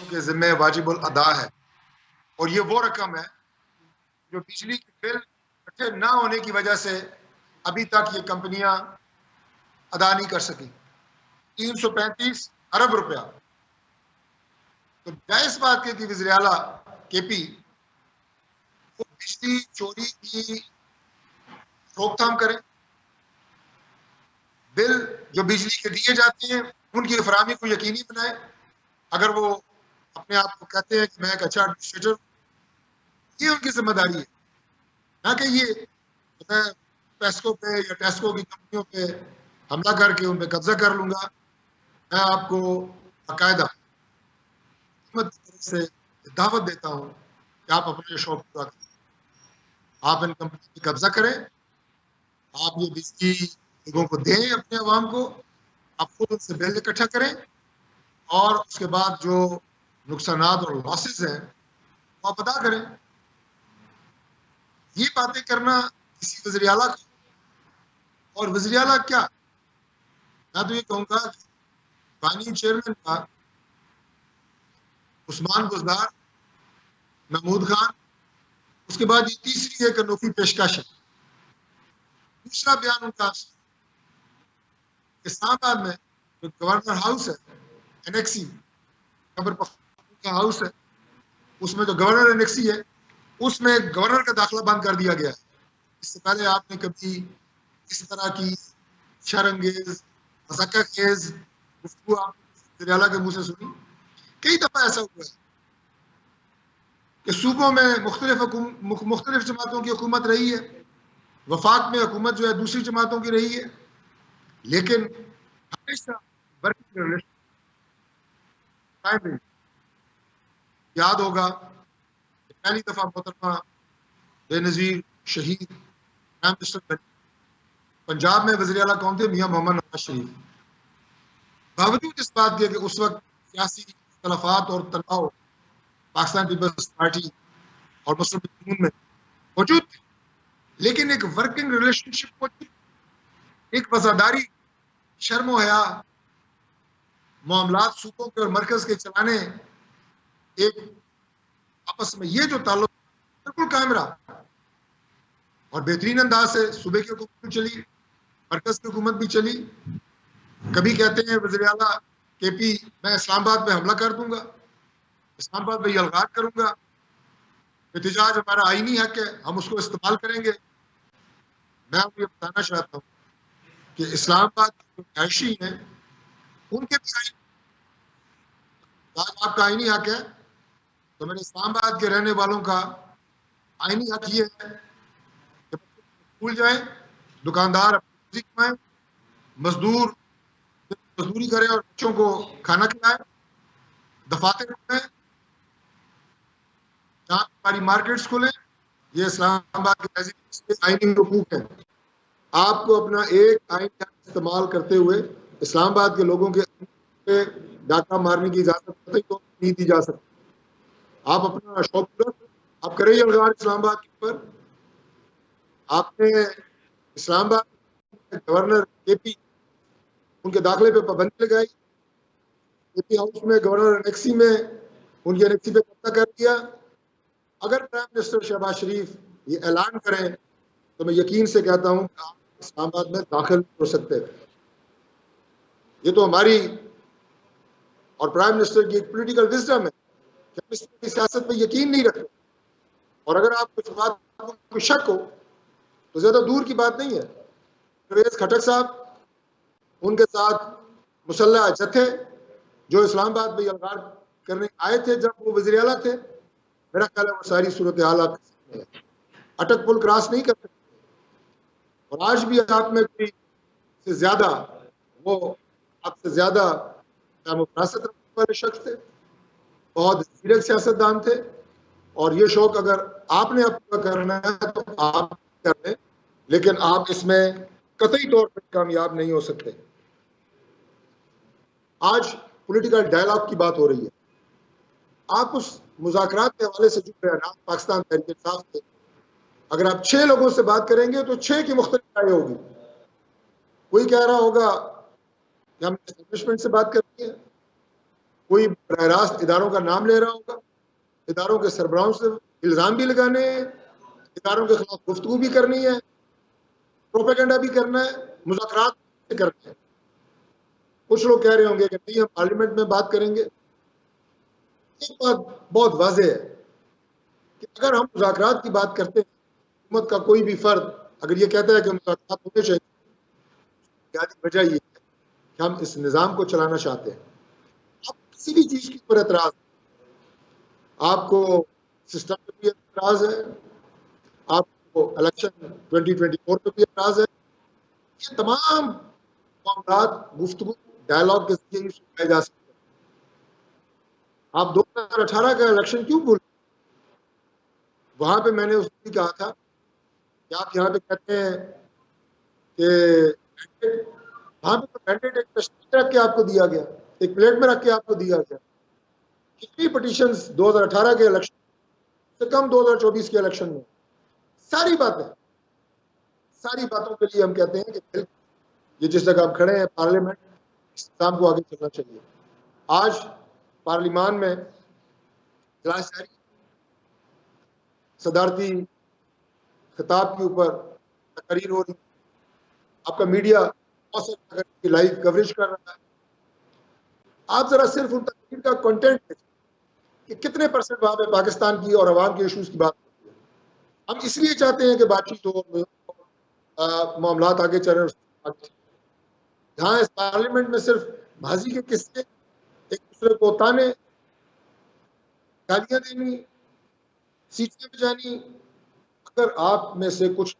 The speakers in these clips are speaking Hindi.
के जिम्मे वाजिबुल अदा है। और ये वो रकम है जो बिजली के बिल इकट्ठे ना होने की वजह से अभी तक ये कंपनियां अदा नहीं कर सकी। 335 अरब रुपया। तो जायज बात है कि वज़ीर आला केपी वो बिजली चोरी की रोकथाम करें, बिल जो बिजली के दिए जाते हैं उनकी फराहमी को यकीनी बनाए। अगर वो अपने आप को कहते हैं कि मैं एक अच्छा एडमिनिस्ट्रेटर, ये उनकी जिम्मेदारी है, ना कि ये मैं पेस्को पे या टेस्को की कंपनियों पे हमला करके उन पे कब्जा कर लूंगा। मैं आपको बाकायदा हुकूमत की तरफ से दावत देता हूँ कि आप अपने शौक पूरा करें, आप इन कंपनी पे कब्जा करें, आप ये बिजली लोगों को दें, अपने अवाम को, आप खुद उनसे बिल इकट्ठा करें और उसके बाद जो नुकसानात और लॉसेस हैं वो आप अदा करें। ये बातें करना किसी वज़ीर आला को, और वज़ीर आला क्या, मैं तो ये कहूँगा कि पानी चेयरमैन का उस्मान बुज़दार, महमूद खान, उसके बाद ये तीसरी एक अनोखी पेशकश है। दूसरा बयान उनका इस्लामाबाद में जो गवर्नर हाउस है, एनेक्सी खबर का हाउस है, उसमें जो गवर्नर एनेक्सी है उसमें गवर्नर का दाखिला बंद कर दिया गया है। इससे पहले आपने कभी इस तरह की शर्मंगेज मज़ाक़खेज़ गुफ्तगू आपने वज़ीर आला के मुंह से सुनी? कई दफा ऐसा हुआ है कि सूबों में मुख्तलिफ जमातों की हुकूमत रही है, वफाक में हुकूमत जो है दूसरी जमातों की रही है, लेकिन हमेशा वर्किंग रिलेशन कायम रही। याद होगा पहली दफा मोहतरमा बेनज़ीर शहीद प्राइम मिनिस्टर बने, पंजाब में वज़ीर आला कौन थे? मियां मोहम्मद नवाज शरीफ। बावजूद इस बात के कि उस वक्त सियासी इख्तलाफात और तनाव पाकिस्तान पीपल्स पार्टी और मुस्लिम लीग में मौजूद थे, लेकिन एक वर्किंग रिलेशनशिप मौजूद, एक वफादारी, शर्म हया, मामलात सूबों के और मरकज के चलाने, एक आपस में ये जो ताल्लुक बिल्कुल कायम रहा और बेहतरीन अंदाज से सूबे की हुकूमत भी चली, मरकज की हुकूमत भी चली। कभी कहते हैं वज़ीर आला केपी मैं इस्लामाबाद में हमला कर दूंगा, इस्लामाबाद में यलगार करूंगा, एहतजाज हमारा आईनी हक है, हम उसको इस्तेमाल करेंगे। मैं आपको ये बताना चाहता हूँ कि इस्लामाबाद के रहायशी हैं उनके भी आपका आईनी हक है, तो मेरे इस्लामाबाद के रहने वालों का आईनी हक ये है कि स्कूल जाएं, दुकानदार अपनी कमाएं, मजदूर मजदूरी करें और बच्चों को खाना खिलाएं, दफातर खुलें, जहाँ हमारी मार्केट्स खुलें। ये इस्लामाबाद के आईनी हुकूक है। आपको अपना एक आईन का इस्तेमाल करते हुए इस्लामाबाद के लोगों के डाका मारने की इजाजत तो नहीं दी जा सकती। आप अपना शौक पूरा आप करें यलगार इस्लामाबाद के ऊपर। आपने इस्लामाबाद गवर्नर केपी उनके दाखिले पे पाबंदी लगाई, केपी हाउस में गवर्नर एनेक्सी में उनकी एनेक्सी पे कब्जा कर दिया। अगर प्राइम मिनिस्टर शहबाज शरीफ ये ऐलान करें तो मैं यकीन से कहता हूं कि आप इस्लामाबाद में दाखिल हो सकते थे। ये तो हमारी और प्राइम मिनिस्टर की एक पॉलिटिकल विजडम है कि हम इस तरह की सियासत में यकीन नहीं रखते, और अगर आप कुछ बात को शक हो तो ज्यादा दूर की बात नहीं है। परवेज खटक साहब, उनके साथ मुसल्लह जत्थे जो इस्लामाबाद में यलगार करने आए थे जब वो वज़ीर आला थे, मेरा ख्याल है वो सारी सूरत हाल आपके सामने है। अटक पुल क्रॉस नहीं कर सकते, और आज भी आप में कोई से ज्यादा वो आपसे ज्यादा मुफासत रखने वाले शख्स थे, बहुत सीरियस सियासतदान थे, और ये शौक अगर आपने अपना करना है तो आप कर लें, लेकिन आप इसमें कतई तौर पर कामयाब नहीं हो सकते। आज पॉलिटिकल डायलॉग की बात हो रही है, आप उस मुज़ाकरात के हवाले से जो बयान पाकिस्तान तहरीक इंसाफ के, अगर आप 6 लोगों से बात करेंगे तो 6 की मुख्तलिफ राय होगी। कोई कह रहा होगा कि हम एस्टेब्लिशमेंट से बात करते हैं, कोई बराह रास्त इदारों का नाम ले रहा होगा, इदारों के सरबराहों से इल्ज़ाम भी लगाने हैं, इदारों के खिलाफ गुफ्तगू भी करनी है, प्रोपेगेंडा भी करना है, मुज़ाकरात भी करने हैं। कुछ लोग कह रहे होंगे कि नहीं, हम पार्लियामेंट में बात करेंगे। एक बात बहुत वाज़ेह है कि अगर हम मुज़ाकरात की बात करते हैं, हुकूमत का कोई भी फर्द अगर ये कहता है कि मुज़ाकरात होने चाहिए, बुनियादी वजह ये है कि हम इस निज़ाम को चलाना चाहते हैं। आप किसी भी चीज़ के ऊपर एतराज़, आपको सिस्टम पे भी एतराज़ है, आपको इलेक्शन 2024 पे भी एतराज़ है, ये तमाम मामलात गुफ्तगू डायलॉग के जरिए सुलझाए जा सकते हैं। आप 2018 का इलेक्शन क्यों भूल? वहां पे मैंने उस दिन कहा था कि आप यहाँ पे कहते हैं कि वहां पे तो मैंडेट एक तशरीह रख के आपको दिया गया, एक प्लेट में रख के आपको दिया गया। कितनी पिटीशंस 2018 के इलेक्शन से कम 2024 के इलेक्शन में, सारी बातों के लिए हम कहते हैं कि ये जिस जगह हम खड़े हैं पार्लियामेंट, इस काम को आगे चलना चाहिए। आज पार्लियामान में इजलास जारी, सदारती खिताब के ऊपर तकरीर हो रही, आपका मीडिया लाइव कवरेज कर रहा है। आप जरा सिर्फ उन तकरीर का कंटेंट देखें कि कितने परसेंट वहां पे पाकिस्तान की और अवाम के इशूज की बात होती है। हम इसलिए चाहते हैं कि बातचीत हो, मामलात आगे चल रहे। जहां इस पार्लियामेंट में सिर्फ बाजी के किस्से, एक दूसरे को ताने, गालियां देनी, सीटें बजानी, अगर आप में से कुछ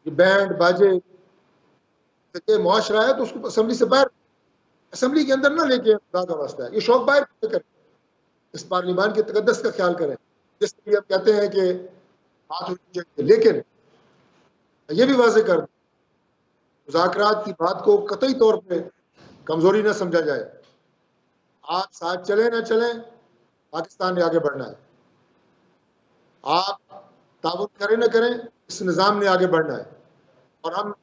बैंड बाजे के मुआशरा है तो उसको असेंबली से बाहर, असेंबली के अंदर ना लेके खुदा का वास्ता है, ये शौक बाहर करें, इस पार्लियामान के तकद्दस का ख्याल करें। जिसके लिए आप कहते हैं कि बात होनी चाहिए, लेकिन ये भी वाजे कर, मुज़ाकरात की बात को कतई तौर पे कमजोरी न समझा जाए। आप साथ चले ना चलें, पाकिस्तान ने आगे बढ़ना है। आप ताउन करें न करें, इस निज़ाम ने आगे बढ़ना है। और हम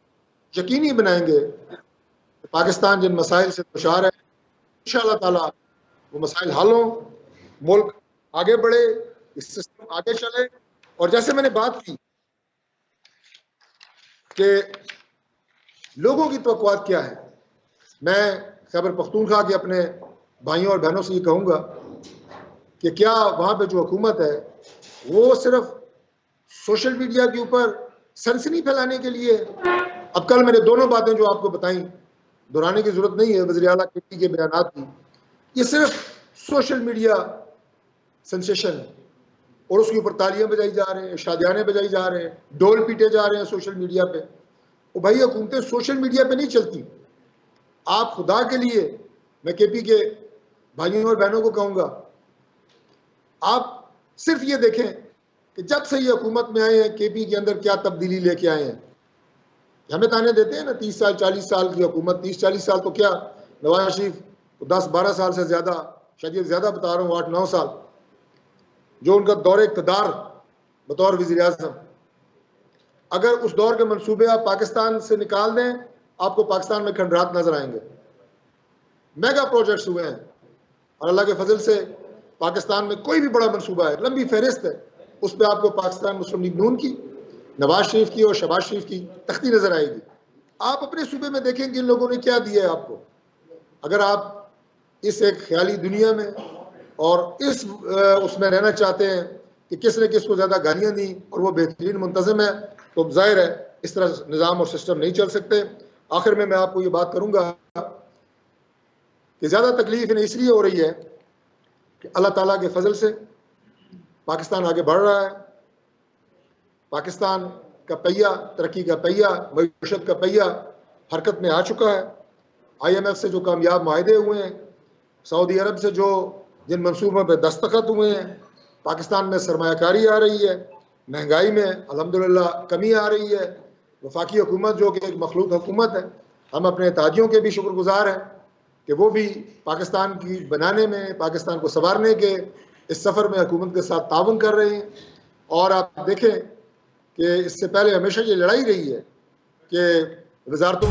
यकीनी बनाएंगे कि पाकिस्तान जिन मसाइल से दुचार है, इंशाअल्लाह ताला वो मसाइल हल हों, मुल्क आगे बढ़े, इस सिस्टम आगे चले। और जैसे मैंने बात की कि लोगों की तवक्कुआत क्या है, मैं खैबर पख्तूनख्वा के अपने भाइयों और बहनों से ये कहूँगा कि क्या वहाँ पे जो हुकूमत है वो सिर्फ सोशल मीडिया के ऊपर सनसनी फैलाने के लिए? अब कल मैंने दोनों बातें जो आपको बताई, दोहराने की जरूरत नहीं है वज़ीर आला के बयानात की, ये सिर्फ सोशल मीडिया सेंसेशन और उसके ऊपर तालियां बजाई जा रहे हैं, शादियाने बजाई जा रहे हैं, डोल पीटे जा रहे हैं सोशल मीडिया पे। वो भाई हुकूमतें सोशल मीडिया पे नहीं चलती। आप खुदा के लिए, मैं केपी के भाइयों और बहनों को कहूँगा, आप सिर्फ ये देखें कि जब से ये हुकूमत में आए हैं केपी के अंदर क्या तब्दीली लेके आए हैं। हमें ताने देते हैं ना 30 साल 40 साल की हुकूमत, 30-40 साल तो क्या, नवाज शरीफ 10-12 साल से ज़्यादा, शायद ज़्यादा बता रहा हूँ, 8-9 साल जो उनका दौर इक़्तिदार बतौर वज़ीर आज़म। अगर उस दौर के मंसूबे आप पाकिस्तान से निकाल दें, आपको पाकिस्तान में खंडरात नजर आएंगे। मेगा प्रोजेक्ट्स हुए हैं और अल्लाह के फजल से पाकिस्तान में कोई भी बड़ा मंसूबा है, लंबी फहरिस्त है, उस पर आपको पाकिस्तान मुस्लिम लीग नून की, नवाज शरीफ की और शहबाज शरीफ की तख्ती नजर आएगी। आप अपने सूबे में देखेंगे इन लोगों ने क्या दिया है आपको। अगर आप इस एक ख्याली दुनिया में और इस उसमें रहना चाहते हैं कि किसने किसको ज़्यादा गालियाँ दी और वो बेहतरीन मुंतज़म है, तो जाहिर है इस तरह निज़ाम और सिस्टम नहीं चल सकते। आखिर में मैं आपको ये बात करूँगा कि ज़्यादा तकलीफ इन्हें इसलिए हो रही है कि अल्लाह ताला के फजल से पाकिस्तान आगे बढ़ रहा है। पाकिस्तान का पहिया, तरक्की का पहिया, मईशत का पहिया हरकत में आ चुका है। IMF से जो कामयाब माहदे हुए हैं, सऊदी अरब से जो जिन मंसूबों पर दस्तखत हुए हैं, पाकिस्तान में सरमायाकारी आ रही है, महंगाई में अल्हम्दुलिल्लाह कमी आ रही है, वफाकी हुकूमत जो कि एक मखलूक हुकूमत है, हम अपने इत्तेहादियों के भी शुक्रगुजार हैं कि वो भी पाकिस्तान की बनाने में, पाकिस्तान को संवारने के इस सफ़र में हुकूमत के साथ ताउन कर रहे हैं। और आप देखें कि इससे पहले हमेशा ये लड़ाई रही है कि वजारतों